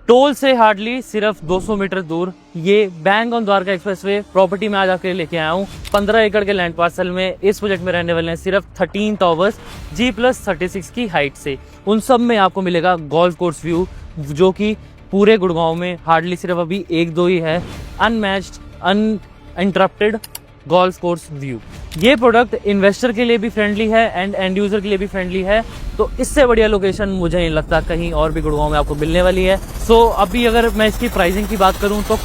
Toll से hardly सिर्फ 200 metre दूर ये bank on Dwarka expressway property में आज आपके लिए लेके आया हूँ। 15 एकड़ के लैंड पार्सल में इस प्रोजेक्ट में रहने वाले हैं सिर्फ 13 टावर्स G+36 की हाइट से। उन सब में आपको मिलेगा गोल्फ कोर्स व्यू, जो कि पूरे गुड़गांव में हार्डली सिर्फ अभी एक दो ही है। Unmatched uninterrupted golf course view. ये प्रोडक्ट इन्वेस्टर के लिए भी फ्रेंडली है एंड एंड यूजर के लिए भी फ्रेंडली है। तो इससे बढ़िया लोकेशन मुझे नहीं लगता कहीं और भी गुड़गांव में आपको मिलने वाली है। सो अभी अगर मैं इसकी प्राइसिंग की बात करूं तो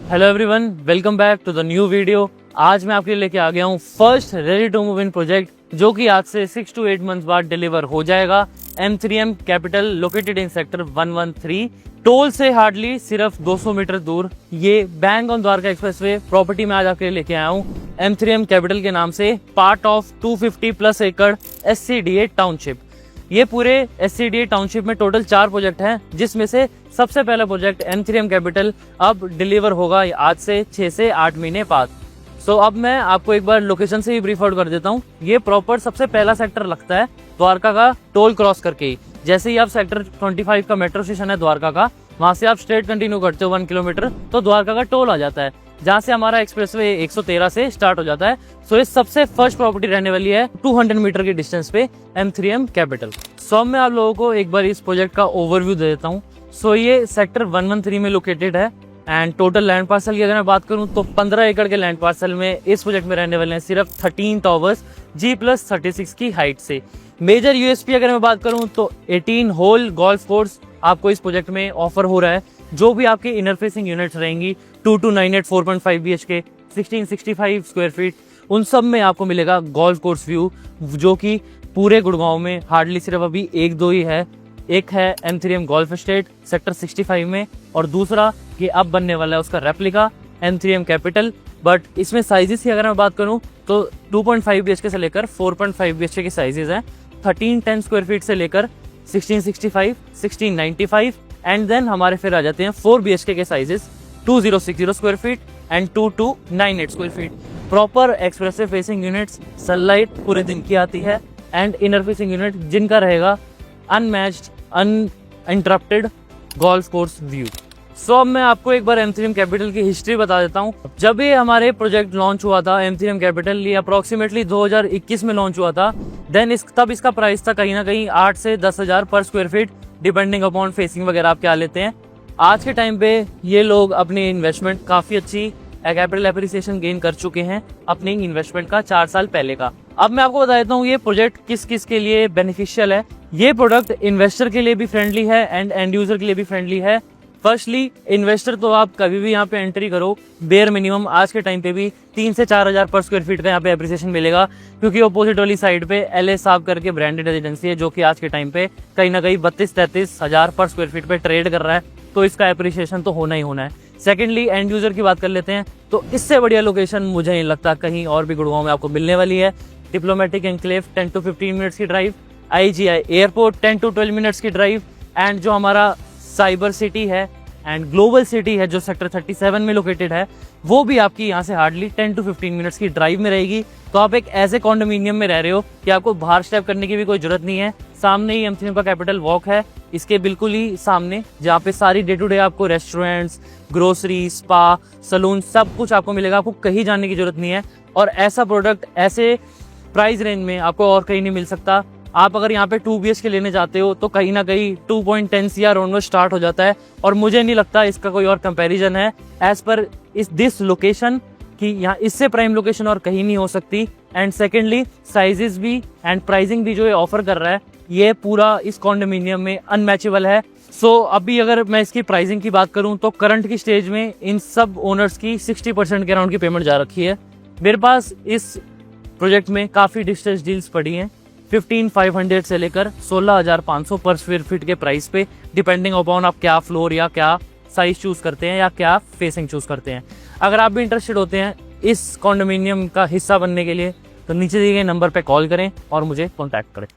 hello everyone, welcome back to the new video. आज मैं आपके लिए लेके आ गया हूँ first ready to move in project, जो कि आज से 6 to 8 मंथ्स बाद डिलीवर हो जाएगा। M3M capital located in sector 113। Toll से हार्डली सिर्फ 200 मीटर दूर ये bank on Dwarka expressway property में आज आपके लिए लेके आया हूँ। M3M कैपिटल के नाम से पार्ट ऑफ 250+ एकड़ SCDA टाउनशिप। ये पूरे SCDA टाउनशिप में टोटल 4 प्रोजेक्ट हैं, जिसमें से सबसे पहला प्रोजेक्ट M3M कैपिटल अब डिलीवर होगा आज से 6 से 8 महीने बाद। सो अब मैं आपको एक बार लोकेशन से ही ब्रीफ आउट कर देता हूँ। ये प्रॉपर सबसे पहला सेक्टर लगता है द्वारका का टोल क्रॉस करके ही। जैसे ही आप सेक्टर 25 का मेट्रो स्टेशन है द्वारका का, वहां से आप स्ट्रेट कंटिन्यू करते हो 1 किलोमीटर तो द्वारका का टोल आ जाता है, जहाँ से हमारा एक्सप्रेसवे 113 से स्टार्ट हो जाता है। सो ये सबसे फर्स्ट प्रॉपर्टी रहने वाली है 200 मीटर की डिस्टेंस पे M3M कैपिटल। सो मैं आप लोगों को एक बार इस प्रोजेक्ट का ओवरव्यू दे देता हूँ। सो ये सेक्टर 113 में लोकेटेड है एंड टोटल लैंड पार्सल की अगर मैं बात करूं तो 15 एकड़ के लैंड पार्सल में इस प्रोजेक्ट में रहने वाले हैं सिर्फ 13 टावर्स G+36 की हाइट से। मेजर यूएसपी अगर मैं बात करूं तो 18 होल गोल्फ कोर्स आपको इस प्रोजेक्ट में ऑफर हो रहा है। जो भी आपके इनर फेसिंग यूनिट्स रहेंगी 2298 4.5 BHK 1665 स्क्वायर फीट, उन सब में आपको मिलेगा गोल्फ कोर्स व्यू, जो कि पूरे गुड़गांव में हार्डली सिर्फ अभी एक दो ही है। एक है M3M गोल्फ एस्टेट सेक्टर 65 में, और दूसरा ये अब बनने वाला है उसका रेप्लिका M3M कैपिटल। बट इसमें साइजेस की अगर मैं बात करूं तो 2.5 BHK से लेकर 4.5 BHK के साइजेस हैं। 1310 स्क्वायर फीट से लेकर 1665 1695 एंड देन हमारे फिर आ जाते हैं 4 BHK के sizes 2060 square feet and 2298 square feet. Proper expressive facing units, sunlight पूरे दिन की आती है एंड इनर फेसिंग यूनिट जिनका रहेगा unmatched uninterrupted golf course view. So अब मैं आपको एक बार M3M कैपिटल की हिस्ट्री बता देता हूँ। जब ये हमारे प्रोजेक्ट लॉन्च हुआ था M3M कैपिटल, ये अप्रोक्सीमेटली 2021 में लॉन्च हुआ था। देन तब इसका प्राइस था कहीं ना कहीं 8 से 10 हज़ार पर square feet, depending upon facing वगैरह आप क्या लेते हैं। आज के टाइम पे ये लोग अपनी इन्वेस्टमेंट काफी अच्छी कैपिटल एप्रिसिएशन गेन कर चुके हैं अपनी इन्वेस्टमेंट का 4 साल पहले का। अब मैं आपको बता देता हूँ ये प्रोजेक्ट किस किस के लिए बेनिफिशियल है। ये प्रोडक्ट इन्वेस्टर के लिए भी फ्रेंडली है एंड एंड यूजर के लिए भी फ्रेंडली है। फर्स्टली इन्वेस्टर तो आप कभी भी यहाँ पे एंट्री करो, बेयर मिनिमम आज के टाइम पे भी 3 से 4 हज़ार पर स्क्वायर फीट का यहाँ पे एप्रिसिएशन मिलेगा, क्योंकि अपोजिट वाली साइड पे LA साहब करके ब्रांडेड रेजिडेंसी है, जो कि आज के टाइम पे कहीं ना कहीं 32-33 हज़ार पर स्क्वायर फीट पे ट्रेड कर रहा है। तो इसका एप्रिसिएशन तो होना ही होना है। सेकेंडली एंड यूजर की बात कर लेते हैं तो इससे बढ़िया लोकेशन मुझे नहीं लगता कहीं और भी गुड़गांव में आपको मिलने वाली है। डिप्लोमेटिक एनक्लेव 10 to 15 मिनट्स की drive, IGI airport 10 to 12 minutes की ड्राइव एंड जो हमारा साइबर सिटी है एंड ग्लोबल सिटी है जो सेक्टर 37 में लोकेटेड है, वो भी आपकी यहाँ से हार्डली 10 to 15 मिनट्स की ड्राइव में रहेगी। तो आप एक ऐसे कॉन्डोमिनियम में रह रहे हो कि आपको बाहर स्टेप करने की भी कोई जरूरत नहीं है। सामने ही M3M का कैपिटल वॉक है, इसके बिल्कुल ही सामने, जहाँ पे सारी डे टू डे आपको रेस्टोरेंट्स, ग्रोसरी, स्पा, सलून सब कुछ आपको मिलेगा। आपको कहीं जाने की जरूरत नहीं है और ऐसा प्रोडक्ट ऐसे प्राइस रेंज में आपको और कहीं नहीं मिल सकता। आप अगर यहाँ पे 2 BHK लेने जाते हो तो कहीं ना कहीं 2.10 CR ऑनवर्ड स्टार्ट हो जाता है, और मुझे नहीं लगता इसका कोई और कंपैरिजन है एज पर दिस लोकेशन कि यहाँ इससे प्राइम लोकेशन और कहीं नहीं हो सकती। एंड सेकेंडली साइजेस भी एंड प्राइसिंग भी जो ये ऑफर कर रहा है, ये पूरा इस कॉन्डोमिनियम में अनमैचेबल है। सो अभी अगर मैं इसकी प्राइसिंग की बात करूं तो करंट की स्टेज में इन सब ओनर्स की 60% के अराउंड की पेमेंट जा रखी है। मेरे पास इस प्रोजेक्ट में काफी डिस्ट्रेस डील्स पड़ी हैं 15,500 से लेकर 16,500 पर स्क्वायर फीट के प्राइस पे, डिपेंडिंग अपॉन आप क्या फ्लोर या क्या साइज चूज़ करते हैं या क्या फेसिंग चूज़ करते हैं। अगर आप भी इंटरेस्टेड होते हैं इस कॉन्डोमिनियम का हिस्सा बनने के लिए तो नीचे दिए गए नंबर पे कॉल करें और मुझे कॉन्टैक्ट करें।